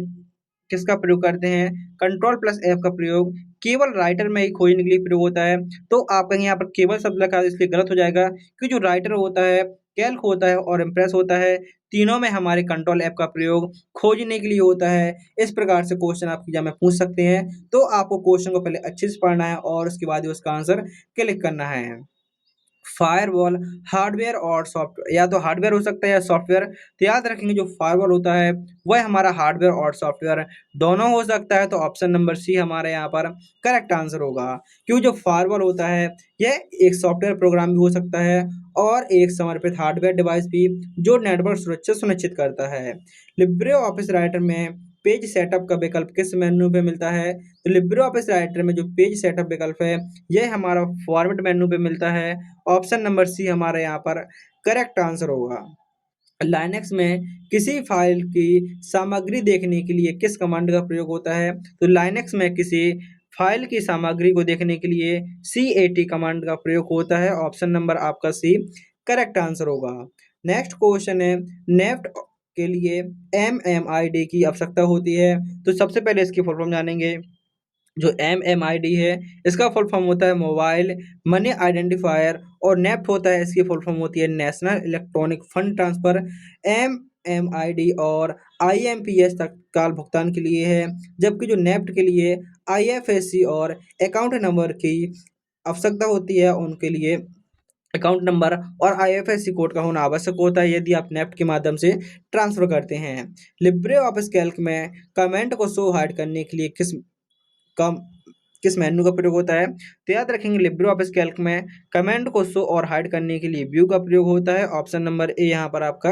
Speaker 1: किसका प्रयोग करते हैं? कंट्रोल प्लस एफ का प्रयोग केवल राइटर में ही खोजने के लिए प्रयोग होता है। तो आप कहीं यहाँ पर केवल शब्द लगा, इसलिए गलत हो जाएगा, क्योंकि जो राइटर होता है, कैल्क होता है और इम्प्रेस होता है, तीनों में हमारे कंट्रोल ऐप का प्रयोग खोजने के लिए होता है। इस प्रकार से क्वेश्चन आपके एग्जाम में पूछ सकते हैं। तो आपको क्वेश्चन को पहले अच्छे से पढ़ना है, और उसके बाद ही उसका आंसर क्लिक करना है। फायरवॉल हार्डवेयर और सॉफ्टवेयर, या तो हार्डवेयर हो सकता है या सॉफ्टवेयर। तो याद रखेंगे, जो फायरवॉल होता है वह हमारा हार्डवेयर और सॉफ्टवेयर दोनों हो सकता है। तो ऑप्शन नंबर सी हमारे यहाँ पर करेक्ट आंसर होगा, क्योंकि जो फायरवॉल होता है यह एक सॉफ्टवेयर प्रोग्राम भी हो सकता है, और एक समर्पित हार्डवेयर डिवाइस भी, जो नेटवर्क सुरक्षा सुनिश्चित करता है। लिब्रे ऑफिस राइटर में पेज सेटअप का विकल्प किस मेन्यू पे मिलता है? तो लिब्रे ऑफिस राइटर में जो पेज सेटअप विकल्प है, यह हमारा फॉर्मेट मेन्यू पे मिलता है। ऑप्शन नंबर सी हमारे यहाँ पर करेक्ट आंसर होगा। लाइनक्स में किसी फाइल की सामग्री देखने के लिए किस कमांड का प्रयोग होता है? तो लाइनक्स में किसी फाइल की सामग्री को देखने के लिए CAT कमांड का प्रयोग होता है। ऑप्शन नंबर आपका सी करेक्ट आंसर होगा। नेक्स्ट क्वेश्चन है, नेफ्ट के लिए MMID की आवश्यकता होती है। तो सबसे पहले इसकी फुल फॉर्म जानेंगे। जो MMID है, इसका फुल फॉर्म होता है मोबाइल मनी आइडेंटिफायर, और नेफ्ट होता है, इसकी फुल फॉर्म होती है national electronic fund transfer. MMID और IMPS तत्काल भुगतान के लिए है, जबकि जो नेफ्ट के लिए IFSC और अकाउंट नंबर की आवश्यकता होती है। उनके लिए अकाउंट नंबर और IFSC कोड का होना आवश्यक होता है, यदि आप नेफ्ट के माध्यम से ट्रांसफर करते हैं। लिब्रे ऑफिस कैल्क में कमेंट को शो हाइड करने के लिए कम किस मेन्यू का प्रयोग होता है? तो याद रखेंगे, लिब्रे ऑफिस कैल्क में कमेंट को शो और हाइड करने के लिए व्यू का प्रयोग होता है। ऑप्शन नंबर ए यहाँ पर आपका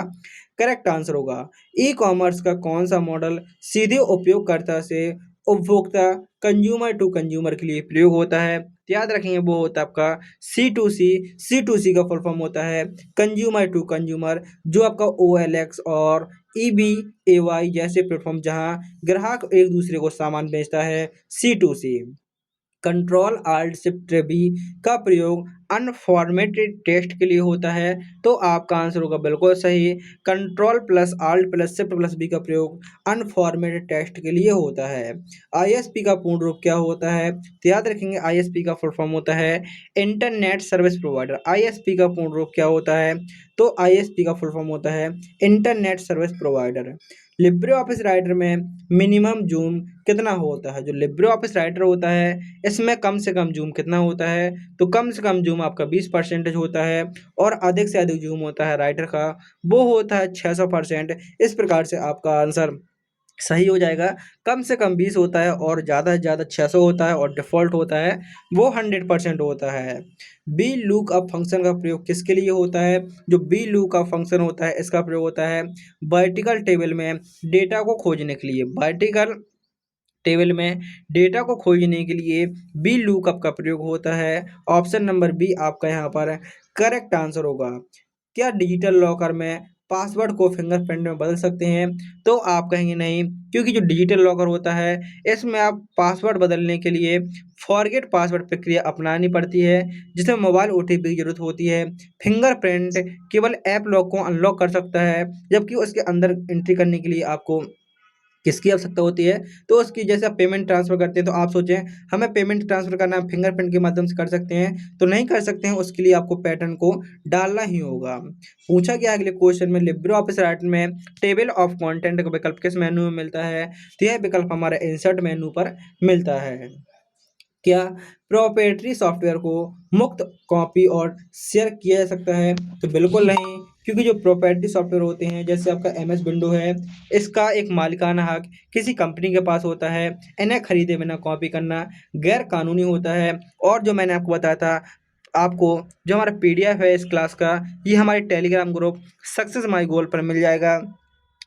Speaker 1: करेक्ट आंसर होगा। ई कॉमर्स का कौन सा मॉडल सीधे उपयोगकर्ता से उपभोक्ता कंज्यूमर टू कंज्यूमर के लिए प्रयोग होता है? तो याद रखेंगे वो होता है आपका C2C। C2C का फुल फॉर्म होता है कंज्यूमर टू कंज्यूमर, जो आपका OLX और EBAY जैसे प्लेटफॉर्म जहां ग्राहक एक दूसरे को सामान बेचता है, C2C। Control alt shift B का प्रयोग अनफॉर्मेटेड टेक्स्ट के लिए होता है, तो आपका आंसर होगा बिल्कुल सही। Control plus alt plus shift plus B का प्रयोग अनफॉर्मेटेड टेक्स्ट के लिए होता है। ISP का पूर्ण रूप क्या होता है, तो याद रखेंगे ISP का फुल फॉर्म होता है इंटरनेट सर्विस प्रोवाइडर। ISP का पूर्ण रूप क्या होता है, तो ISP का फुल फॉर्म होता है internet service provider. Libre Office Writer में मिनिमम जूम कितना होता है, जो लिब्रे ऑफिस राइटर होता है इसमें कम से कम जूम कितना होता है, तो कम से कम जूम आपका 20% होता है और अधिक से अधिक जूम होता है राइटर का, वो होता है 600%। इस प्रकार से आपका आंसर सही हो जाएगा। कम से कम 20 होता है और ज़्यादा से ज़्यादा 600 होता है और डिफ़ॉल्ट होता है वो 100% होता है। बी लूक अप फंक्शन का प्रयोग किसके लिए होता है, जो बी लूक अप फंक्शन होता है इसका प्रयोग होता है वर्टिकल टेबल में डेटा को खोजने के लिए। वर्टिकल टेबल में डेटा को खोजने के लिए बी लूकअप का प्रयोग होता है। ऑप्शन नंबर बी आपका यहाँ पर करेक्ट आंसर होगा। क्या डिजिटल लॉकर में पासवर्ड को फिंगरप्रिंट में बदल सकते हैं, तो आप कहेंगे नहीं, क्योंकि जो डिजिटल लॉकर होता है इसमें आप पासवर्ड बदलने के लिए फॉरगेट पासवर्ड प्रक्रिया अपनानी पड़ती है, जिसमें मोबाइल OTP की जरूरत होती है। फिंगरप्रिंट केवल ऐप लॉक को अनलॉक कर सकता है, जबकि उसके अंदर एंट्री करने के लिए आपको किसकी आवश्यकता होती है, तो उसकी जैसे आप पेमेंट ट्रांसफ़र करते हैं तो आप सोचें हमें पेमेंट ट्रांसफ़र करना है फिंगरप्रिंट के माध्यम से कर सकते हैं, तो नहीं कर सकते हैं, उसके लिए आपको पैटर्न को डालना ही होगा। पूछा गया अगले क्वेश्चन में लिब्रे ऑफिस राइटर में टेबल ऑफ कंटेंट का विकल्प किस मेनू में मिलता है, तो यह विकल्प हमारा इंसर्ट मेनू पर मिलता है। क्या प्रोप्राइटरी सॉफ्टवेयर को मुक्त कॉपी और शेयर किया जा सकता है, तो बिल्कुल नहीं, क्योंकि जो प्रोप्राइटरी सॉफ्टवेयर होते हैं जैसे आपका MS विंडो है, इसका एक मालिकाना हक किसी कंपनी के पास होता है। इन्हें खरीदे बिना कॉपी करना गैर कानूनी होता है। और जो मैंने आपको बताया था, आपको जो हमारा PDF है इस क्लास का, ये हमारे टेलीग्राम ग्रुप सक्सेस माई गोल पर मिल जाएगा।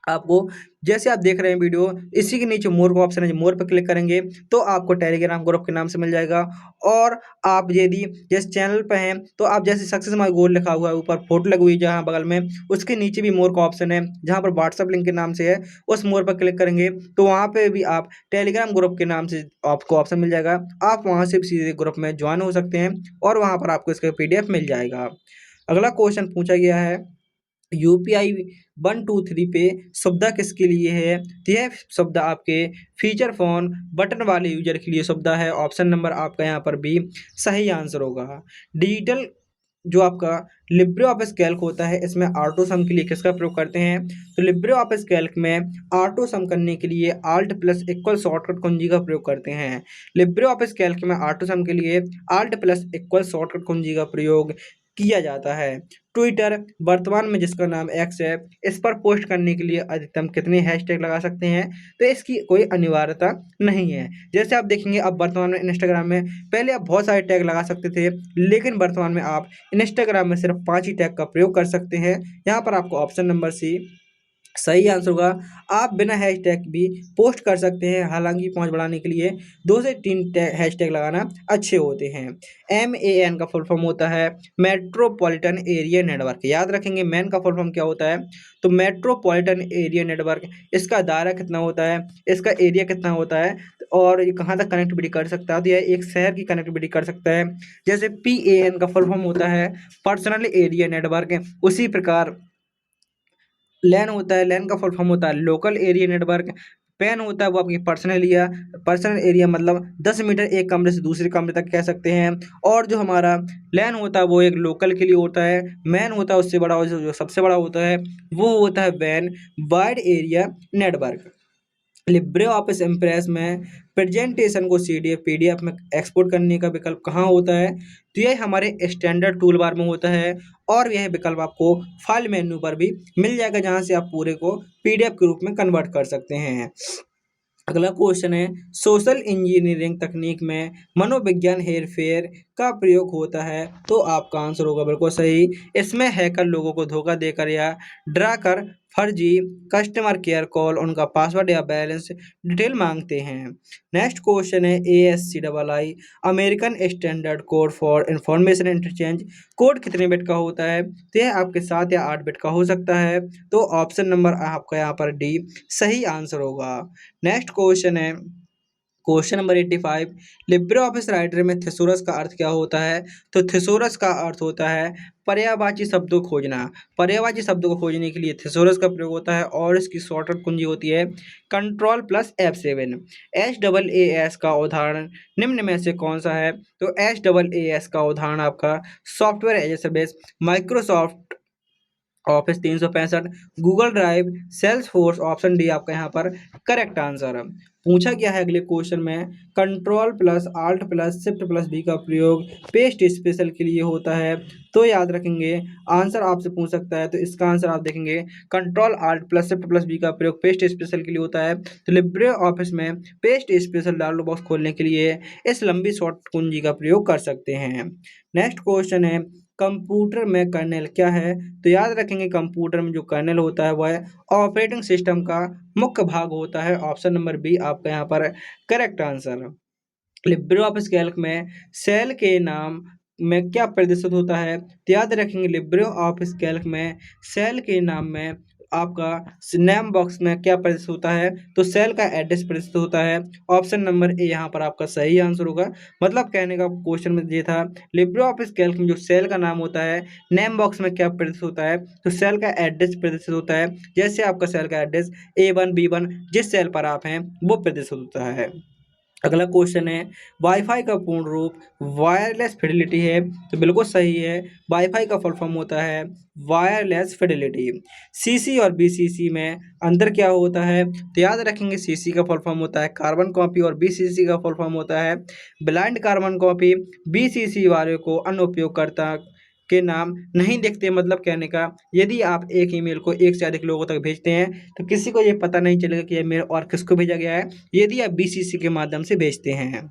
Speaker 1: आपको जैसे आप देख रहे हैं वीडियो, इसी के नीचे मोर का ऑप्शन है, मोर पर क्लिक करेंगे तो आपको टेलीग्राम ग्रुप के नाम से मिल जाएगा। और आप यदि जिस चैनल पे हैं तो आप जैसे सक्सेस माई गोल लिखा हुआ है ऊपर फोटो लगी हुई है जहाँ बगल में, उसके नीचे भी मोर का ऑप्शन है जहाँ पर व्हाट्सअप लिंक के नाम से है, उस मोर पर क्लिक करेंगे तो वहाँ पे भी आप टेलीग्राम ग्रुप के नाम से आपको ऑप्शन मिल जाएगा। आप वहाँ से भी सीधे ग्रुप में ज्वाइन हो सकते हैं और वहाँ पर आपको इसका PDF मिल जाएगा। अगला क्वेश्चन पूछा गया है UPI 123 पे सुविधा किसके लिए है, तो यह सुविधा आपके फीचर फोन बटन वाले यूजर के लिए सुविधा है। ऑप्शन नंबर आपका यहाँ पर भी सही आंसर होगा। डिजिटल जो आपका लिब्रे ऑफिस कैल्क होता है इसमें ऑटो सम के लिए किसका प्रयोग करते हैं, तो लिब्रे ऑफिस कैल्क में ऑटो सम करने के लिए आल्ट प्लस इक्वल शॉर्टकट कुंजी का प्रयोग करते हैं। लिब्रे ऑफिस कैल्क में ऑटो सम के लिए आल्ट प्लस इक्वल शॉर्टकट कुंजी का प्रयोग किया जाता है। ट्विटर वर्तमान में जिसका नाम एक्स है, इस पर पोस्ट करने के लिए अधिकतम कितने हैशटैग लगा सकते हैं, तो इसकी कोई अनिवार्यता नहीं है। जैसे आप देखेंगे अब वर्तमान में इंस्टाग्राम में पहले आप बहुत सारे टैग लगा सकते थे, लेकिन वर्तमान में आप इंस्टाग्राम में सिर्फ 5 ही टैग का प्रयोग कर सकते हैं। यहाँ पर आपको ऑप्शन नंबर सी सही आंसर होगा। आप बिना हैशटैग भी पोस्ट कर सकते हैं, हालांकि पहुंच बढ़ाने के लिए 2 से 3 हैशटैग लगाना अच्छे होते हैं। MAN का फुल फॉर्म होता है मेट्रोपॉलिटन एरिया नेटवर्क। याद रखेंगे मैन का फुल फॉर्म क्या होता है, तो मेट्रोपॉलिटन एरिया नेटवर्क। इसका दायरा कितना होता है, इसका एरिया कितना होता है और ये कहाँ तक कनेक्टिविटी कर सकता है, तो यह एक शहर की कनेक्टिविटी कर सकता है। जैसे PAN का फुल फॉर्म होता है पर्सनल एरिया नेटवर्क, उसी प्रकार लैन होता है, लैन का फुल फॉर्म होता है लोकल एरिया नेटवर्क। पैन होता है वो आपकी पर्सनल एरिया मतलब 10 मीटर एक कमरे से दूसरे कमरे तक कह सकते हैं। और जो हमारा लैन होता है वो एक लोकल के लिए होता है। मैन होता है उससे बड़ा, जो सबसे बड़ा होता है वो होता है वैन wide area network. Libre Office Impress में प्रेजेंटेशन को CDF PDF में एक्सपोर्ट करने का विकल्प कहाँ होता है, तो यह हमारे स्टैंडर्ड टूल बार में होता है। और यह विकल्प आपको फाइल मेन्यू पर भी मिल जाएगा जहाँ से आप पूरे को PDF के रूप में कन्वर्ट कर सकते हैं। अगला क्वेश्चन है सोशल इंजीनियरिंग तकनीक में मनोविज्ञान हेरफेर का प्रयोग होता है, तो आपका आंसर होगा बिल्कुल सही। इसमें हैकर लोगों को धोखा देकर या डरा कर फर्जी कस्टमर केयर कॉल उनका पासवर्ड या बैलेंस डिटेल मांगते हैं। नेक्स्ट क्वेश्चन है ASCII American standard code for information interchange code कितने बिट का होता है? तो यह आपके 7 या 8 बिट का हो सकता है। तो ऑप्शन नंबर आपका यहाँ पर डी सही आंसर होगा। नेक्स्ट क्वेश्चन है question number 85 Libre Office Writer में थिसोरस का अर्थ क्या होता है? तो थिसोरस का अर्थ होता है पर्यायवाची शब्दों खोजना। पर्यायवाची शब्दों को खोजने के लिए थिसोरस का प्रयोग होता है और इसकी शॉर्टकट कुंजी होती है कंट्रोल प्लस F7। HAAS का उदाहरण निम्न में से कौन सा है? तो HAAS का उदाहरण आपका software as a service, Microsoft Office 365, Google Drive, Salesforce, option D आपका यहाँ पर करेक्ट आंसर। पूछा गया है अगले क्वेश्चन में control plus alt plus shift plus B का प्रयोग पेस्ट स्पेशल के लिए होता है। तो याद रखेंगे आंसर आपसे पूछ सकता है, तो इसका आंसर आप देखेंगे control alt plus shift plus B का प्रयोग पेस्ट स्पेशल के लिए होता है। तो लिब्रे ऑफिस में पेस्ट स्पेशल डायलॉग बॉक्स खोलने के लिए इस लंबी शॉर्ट कुंजी का प्रयोग कर सकते हैं। नेक्स्ट क्वेश्चन है कंप्यूटर में कर्नेल क्या है? तो याद रखेंगे कंप्यूटर में जो कर्नेल होता है वह ऑपरेटिंग सिस्टम का मुख्य भाग होता है। ऑप्शन नंबर बी आपका यहाँ पर correct answer. Libre Office Calc में सेल के नाम में क्या प्रदर्शित होता है? तो याद रखेंगे लिब्रे ऑफिस कैल्क में सेल के नाम में आपका नेम बॉक्स में क्या प्रदर्शित होता है? तो सेल का एड्रेस प्रदर्शित होता है। ऑप्शन नंबर ए यहाँ पर आपका सही आंसर होगा। मतलब कहने का क्वेश्चन में ये था लिब्रे ऑफिस कैल्क में जो सेल का नाम होता है नेम बॉक्स में क्या प्रदर्शित होता है? तो सेल का एड्रेस प्रदर्शित होता है। जैसे आपका सेल का एड्रेस A1 B1 जिस सेल पर आप हैं वो प्रदर्शित होता है। अगला क्वेश्चन है वाईफाई का पूर्ण रूप वायरलेस फिडेलिटी है? तो बिल्कुल सही है। वाईफाई का फुल फॉर्म होता है वायरलेस फिडेलिटी। सीसी और बीसीसी में अंतर क्या होता है? तो याद रखेंगे सीसी का फुल फॉर्म होता है कार्बन कॉपी और बीसीसी का फुल फॉर्म होता है ब्लाइंड कार्बन कॉपी। बीसीसी वाले को अन्य उपयोगकर्ता के नाम नहीं दिखते। मतलब कहने का यदि आप एक ईमेल को एक से अधिक लोगों तक भेजते हैं तो किसी को ये पता नहीं चलेगा कि यह मेल और किसको भेजा गया है, यदि आप बीसीसी के माध्यम से भेजते हैं।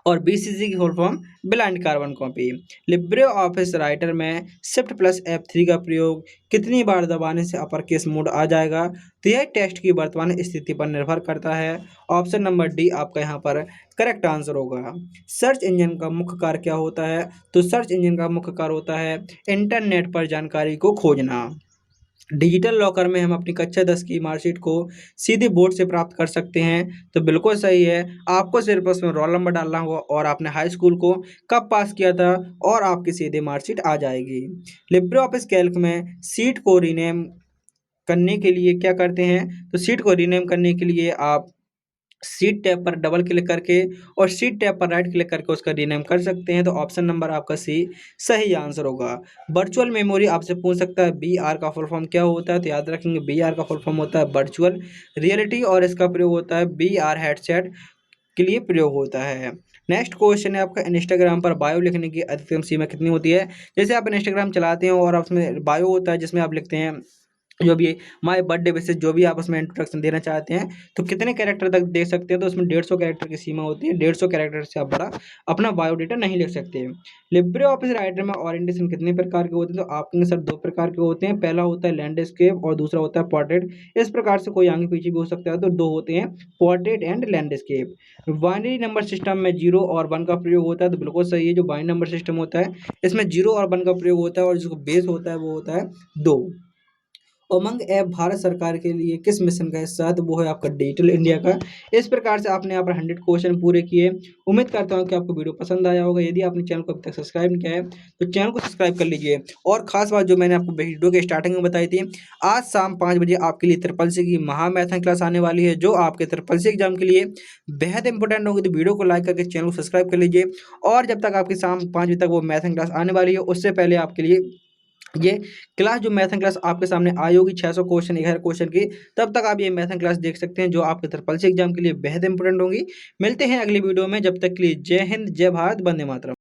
Speaker 1: और बीसीसी की full form blind carbon copy. Libre Office Writer में शिफ्ट प्लस F3 का प्रयोग कितनी बार दबाने से अपर केस मोड आ जाएगा? तो यह टेस्ट की वर्तमान स्थिति पर निर्भर करता है। ऑप्शन नंबर डी आपका यहाँ पर करेक्ट आंसर होगा। सर्च इंजन का मुख्य कार्य क्या होता है? तो सर्च इंजन का मुख्य कार्य होता है इंटरनेट पर जानकारी को खोजना। डिजिटल लॉकर में हम अपनी कक्षा 10 की मार्कशीट को सीधे बोर्ड से प्राप्त कर सकते हैं। तो बिल्कुल सही है। आपको सिर्फ उसमें रोल नंबर डालना होगा और आपने हाई स्कूल को कब पास किया था और आपकी सीधे मार्कशीट आ जाएगी। लिब्रे ऑफिस कैल्क में सीट को रीनेम करने के लिए क्या करते हैं? तो सीट को रीनेम करने के लिए आप सीट टैब पर डबल क्लिक करके और सीट टैब पर राइट क्लिक करके उसका रीनेम कर सकते हैं। तो ऑप्शन नंबर आपका सी सही आंसर होगा। वर्चुअल मेमोरी आपसे पूछ सकता है BR का फुल फॉर्म क्या होता है? तो याद रखेंगे BR का फुल फॉर्म होता है वर्चुअल रियलिटी और इसका प्रयोग होता है VR हेडसेट के लिए प्रयोग होता है। नेक्स्ट क्वेश्चन है आपका इंस्टाग्राम पर बायो लिखने की अधिकतम सीमा कितनी होती है? जैसे आप इंस्टाग्राम चलाते हैं और उसमें बायो होता है जिसमें आप लिखते हैं जो भी माय बर्थडे बेसिस जो भी आप उसमें इंट्रोडक्शन देना चाहते हैं तो कितने कैरेक्टर तक दे सकते हैं? तो उसमें 150 कैरेक्टर की सीमा होती है। 150 कैरेक्टर से आप बड़ा अपना बायोडेटा नहीं लिख सकते। लिब्रे ऑफिस राइटर में ओरिएंटेशन कितने प्रकार के होते हैं? तो आपके सर 2 प्रकार के होते हैं। पहला होता है लैंडस्केप और दूसरा होता है पोर्ट्रेट। इस प्रकार से कोई आगे पीछे भी हो सकता है। तो 2 होते हैं portrait and landscape. Binary number system में 0 और 1 का प्रयोग होता है। तो बिल्कुल सही है। जो बाइनरी नंबर सिस्टम होता है इसमें 0 और 1 का प्रयोग होता है और जिसको बेस होता है वो होता है 2। उमंग ऐप भारत सरकार के लिए किस मिशन का हिस्सा है? तो वो है आपका डिजिटल इंडिया का। इस प्रकार से आपने यहाँ पर 100 क्वेश्चन पूरे किए। उम्मीद करता हूँ कि आपको वीडियो पसंद आया होगा। यदि आपने चैनल को अभी तक सब्सक्राइब नहीं किया है तो चैनल को सब्सक्राइब कर लीजिए। और खास बात जो मैंने आपको वीडियो के स्टार्टिंग में बताई थी, आज शाम 5 बजे आपके लिए ट्रिपल सी की महामैथन क्लास आने वाली है जो आपके ट्रिपल सी एग्जाम के लिए बेहद इंपॉर्टेंट होगी। तो वीडियो को लाइक करके चैनल को सब्सक्राइब कर लीजिए। और जब तक आपकी शाम 5 बजे तक वो मैथन क्लास आने वाली है उससे पहले आपके लिए ये क्लास जो मैथन क्लास आपके सामने आई होगी 600 क्वेश्चन 11 क्वेश्चन की, तब तक आप ये मैथन क्लास देख सकते हैं जो आपके ट्रिपल सी एग्जाम के लिए बेहद इंपॉर्टेंट होंगी। मिलते हैं अगली वीडियो में, जब तक के लिए जय हिंद, जय भारत, वंदे मातरम।